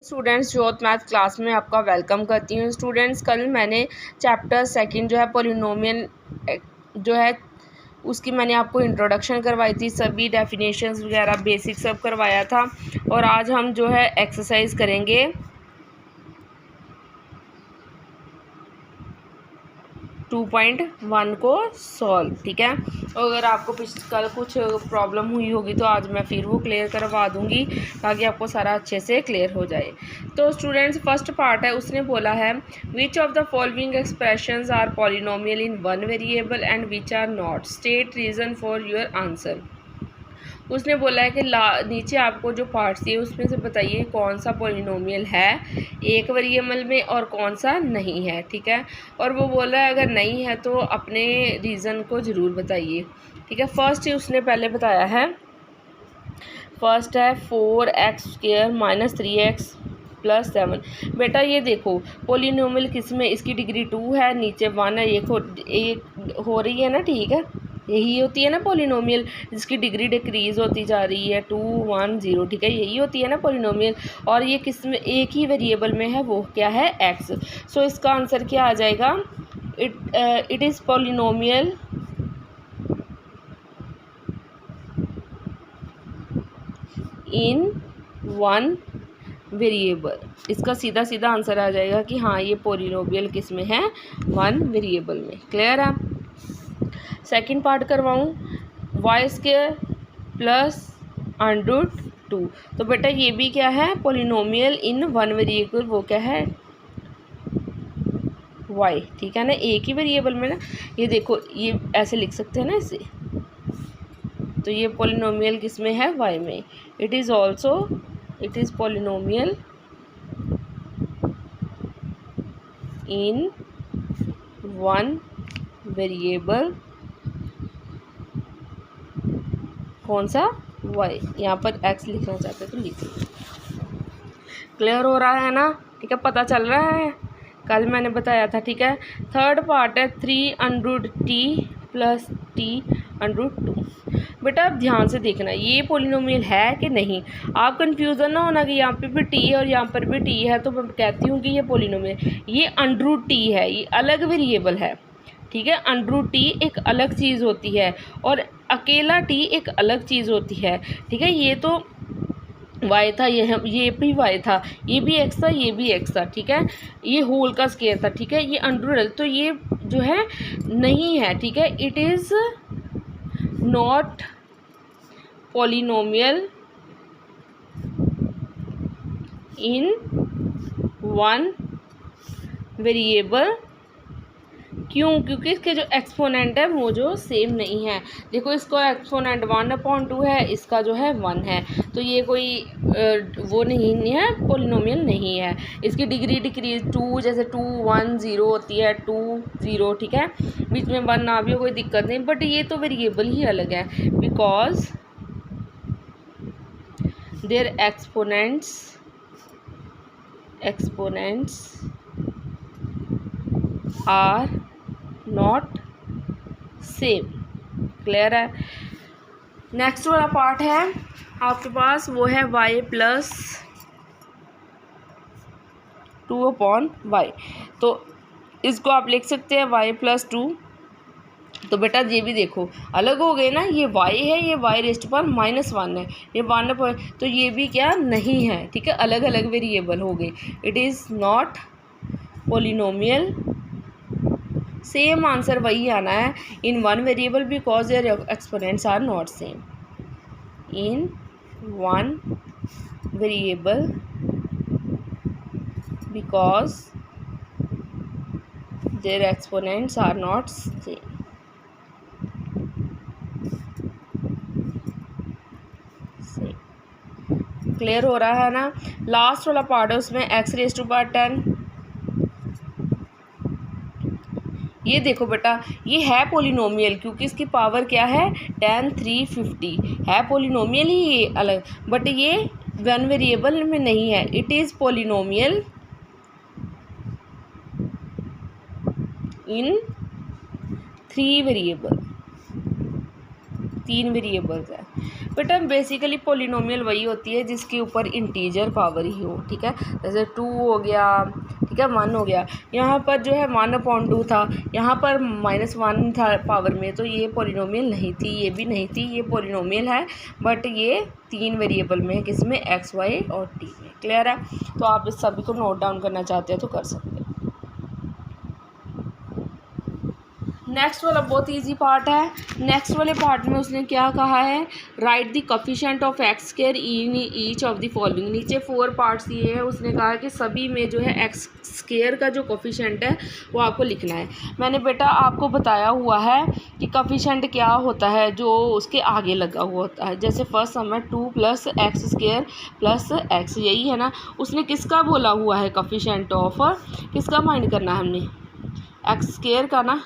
Students, ज्योत math class में आपका वेलकम करती हूँ। स्टूडेंट्स, कल मैंने चैप्टर सेकंड जो है पॉलिनोमियल जो है उसकी मैंने आपको इंट्रोडक्शन करवाई थी, सभी डेफिनेशंस वगैरह बेसिक सब करवाया था। और आज हम जो है एक्सरसाइज करेंगे 2.1 को सॉल्व। ठीक है, अगर आपको कल कुछ प्रॉब्लम हुई होगी तो आज मैं फिर वो क्लियर करवा दूंगी ताकि आपको सारा अच्छे से क्लियर हो जाए। तो स्टूडेंट्स, फर्स्ट पार्ट है, उसने बोला है which of the following expressions are polynomial in one variable and which are not, state reason for your answer. उसने बोला है कि नीचे आपको जो पार्ट्स दिए उसमें से बताइए कौन सा पॉलिनोमियल है एक वेरिएबल में और कौन सा नहीं है। ठीक है, और वो बोला है अगर नहीं है तो अपने रीज़न को ज़रूर बताइए। ठीक है, फर्स्ट उसने पहले बताया है, फर्स्ट है 4x² - 3x + 7। बेटा ये देखो पॉलिनोमियल किस में, इसकी डिग्री 2 है, नीचे 1 है, एक हो रही है ना। ठीक है, यही होती है ना पॉलिनोमियल जिसकी डिग्री डिक्रीज़ होती जा रही है 2 1 0। ठीक है, यही होती है ना पॉलिनोमियल। और ये किस में, एक ही वेरिएबल में है, वो क्या है, x। सो इसका आंसर क्या आ जाएगा, it is polynomial in one variable. इसका सीधा सीधा आंसर आ जाएगा कि हाँ ये पॉलिनोमियल किस में है, वन वेरिएबल में। क्लियर है। सेकंड पार्ट करवाऊँ, y² + √2। तो बेटा ये भी क्या है, पॉलिनोमियल इन वन वेरिएबल, वो क्या है, y। ठीक है ना, एक ही वेरिएबल में ना। ये देखो ये ऐसे लिख सकते हैं ना इसे, तो ये पॉलिनोमियल किस में है, y में। It is polynomial in one variable, कौन सा, y। यहाँ पर x लिखना चाहते हैं तो लिख लो। क्लियर हो रहा है ना। ठीक है, पता चल रहा है, कल मैंने बताया था। ठीक है, थर्ड पार्ट है 3√t + t√2। बेटा आप ध्यान से देखना, ये पॉलिनोमियल है कि नहीं, आप कंफ्यूजन ना होना कि यहाँ पे भी t है और यहाँ पर भी t है तो मैं कहती हूँ कि ये पॉलिनोमियल, ये √t है, ये अलग वेरिएबल है। ठीक है, √t एक अलग चीज़ होती है और अकेला t एक अलग चीज़ होती है। ठीक है, ये तो y था, ये भी y था, ये भी x था, ये भी x था। ठीक है, ये होल का स्क्वायर था। ठीक है, ये अंडर, तो ये जो है नहीं है। ठीक है, it is not polynomial in one variable. क्यों, क्योंकि इसके जो एक्सपोनेंट है वो जो सेम नहीं है। देखो इसका एक्सपोनेंट 1/2 है, इसका जो है 1 है, तो ये कोई वो नहीं है, पॉलिनोमियल नहीं है। इसकी डिग्री डिक्रीज 2, जैसे 2 1 0 होती है, 2 0। ठीक है, बीच में 1 ना भी हो कोई दिक्कत नहीं, बट ये तो वेरिएबल ही अलग है because their exponents are not same. Clear है। नेक्स्ट वाला पार्ट है आपके पास, वो है y + 2/y। तो इसको आप लिख सकते हैं y + 2। तो बेटा ये भी देखो अलग हो गए ना, ये y है, ये y⁻⁻1 है, ये 1, तो ये भी क्या नहीं है। ठीक है, अलग अलग वेरिएबल हो गए। It is not polynomial, same answer वही आना है, in one variable because their exponents are not same. In one variable because their exponents are not same. Clear हो रहा है ना। लास्ट वाला पार्ट है, उसमें x⁻10। ये देखो बेटा ये है पॉलिनोमियल, क्योंकि इसकी पावर क्या है 10 350 है, पॉलिनोमियल ही ये अलग, बट ये वन वेरिएबल में नहीं है। It is polynomial in 3 variable, 3 variables है। बेटा बेसिकली पॉलिनोमियल वही होती है जिसके ऊपर इंटीजर पावर ही हो, ठीक है। जैसे 2 हो गया, ठीक है, 1 हो गया। यहाँ पर जो है 1/2 था, यहाँ पर -1 था पावर में, तो ये पॉलिनोमियल नहीं थी, ये भी नहीं थी, ये पॉलिनोमियल है बट ये 3 वेरिएबल में है, किसमें, x, y और t में। क्लियर है। तो आप इस सभी को नोट डाउन करना चाहते हैं तो कर सकते हैं। नेक्स्ट वाला बहुत इजी पार्ट है। नेक्स्ट वाले पार्ट में उसने क्या कहा है, right the coefficient of x square in each of the following. नीचे 4 पार्ट्स दिए हैं, उसने कहा कि सभी में जो है एक्स स्क्वायर का जो कोफिशिएंट है वो आपको लिखना है। मैंने बेटा आपको बताया हुआ है कि कोफिशिएंट क्या होता है, जो उसके आगे लगा हुआ होता है। जैसे फर्स्ट सम है 2 + x² + x, यही है ना। उसने किसका बोला हुआ है, कोफिशिएंट ऑफ किसका फाइंड करना है हमने, एक्स स्क्वायर का ना।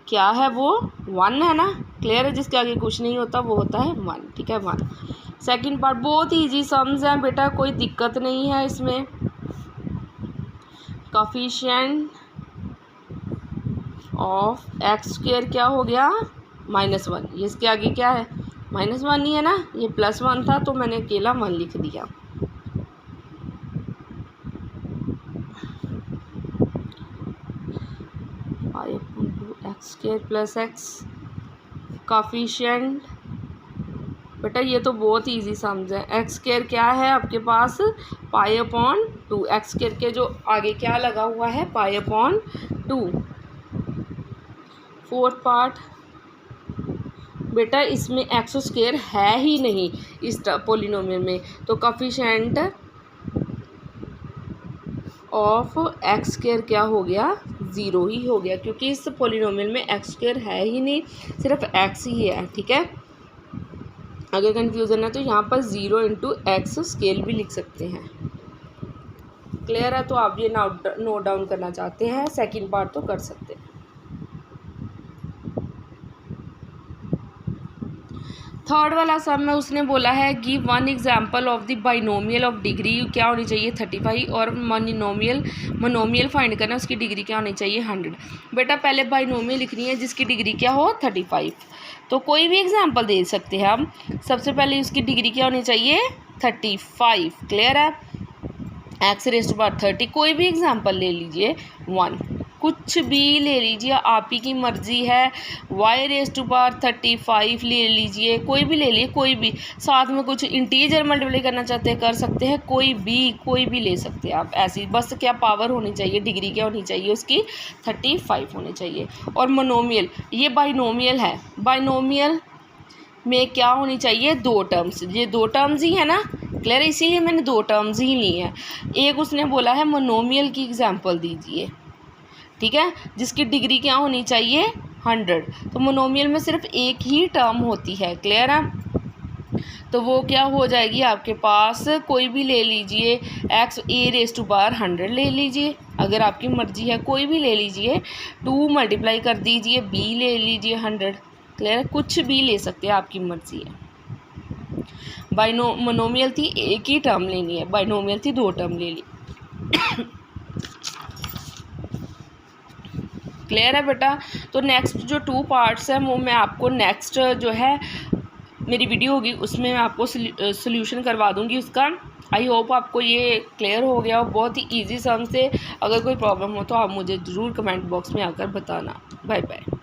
क्या है वो, 1 है ना। क्लियर है। जिसके आगे कुछ नहीं होता वो होता है 1, ठीक है, 1। सेकंड पार्ट बहुत ईजी सम्स हैं बेटा, कोई दिक्कत नहीं है इसमें। कोफिशिएंट ऑफ एक्स स्क्वायर क्या हो गया, -1। ये इसके आगे क्या है, -1 ही है ना। ये +1 था तो मैंने अकेला 1 लिख दिया। x² + x कोफिशिएंट बेटा ये तो बहुत इजी समझ है। x² क्या है आपके पास, π/2। x² के जो आगे क्या लगा हुआ है, π/2। फोर्थ पार्ट बेटा इसमें x² है ही नहीं इस पॉलिनोमियल में, तो कोफिशिएंट ऑफ x² क्या हो गया, 0 ही हो गया, क्योंकि इस पॉलिनोमियल में x² है ही नहीं, सिर्फ x ही है, ठीक है। अगर कंफ्यूजन है तो यहाँ पर 0 × x स्केल भी लिख सकते हैं। क्लियर है। तो आप ये नोट डाउन करना चाहते हैं, सेकंड पार्ट तो कर सकते हैं। थर्ड वाला सम में उसने बोला है give 1 example of the binomial of degree क्या होनी चाहिए, 35, और मोनोमियल फाइंड करना, उसकी डिग्री क्या होनी चाहिए, 100। बेटा पहले बाइनोमियल लिखनी है जिसकी डिग्री क्या हो, 35। तो कोई भी एग्जाम्पल दे सकते हैं हम। सबसे पहले उसकी डिग्री क्या होनी चाहिए, 35। क्लियर है। x⁻30 कोई भी एग्जाम्पल ले लीजिए, 1 कुछ भी ले लीजिए, आप ही की मर्ज़ी है। y⁻35 ले लीजिए, कोई भी ले लिए, कोई भी। साथ में कुछ इंटीजर मल्टीप्लाई करना चाहते हैं कर सकते हैं, कोई भी ले सकते हैं आप। ऐसी बस क्या पावर होनी चाहिए, डिग्री क्या होनी चाहिए उसकी, 35 होनी चाहिए। और मोनोमियल, ये बाइनोमियल है, बाइनोमियल में क्या होनी चाहिए, 2 टर्म्स। ये 2 टर्म्स ही है ना। क्लियर, इसीलिए मैंने 2 टर्म्स ही ली हैं। एक उसने बोला है मोनोमियल की एग्जांपल दीजिए, ठीक है, जिसकी डिग्री क्या होनी चाहिए, 100। तो मोनोमियल में सिर्फ एक ही टर्म होती है। क्लियर है। तो वो क्या हो जाएगी आपके पास, कोई भी ले लीजिए, x⁻100 ले लीजिए, अगर आपकी मर्जी है कोई भी ले लीजिए। 2 मल्टीप्लाई कर दीजिए, b ले लीजिए 100। क्लियर है, कुछ भी ले सकते हैं, आपकी मर्जी है। मोनोमियल थी एक ही टर्म लेनी है, बाइनोमियल थी 2 टर्म ले ली। क्लियर है बेटा। तो नेक्स्ट जो 2 पार्ट्स हैं वो मैं आपको नेक्स्ट जो है मेरी वीडियो होगी उसमें मैं आपको सोल्यूशन करवा दूंगी उसका। आई होप आपको ये क्लियर हो गया हो, बहुत ही इजी सम से। अगर कोई प्रॉब्लम हो तो आप मुझे ज़रूर कमेंट बॉक्स में आकर बताना। Bye bye.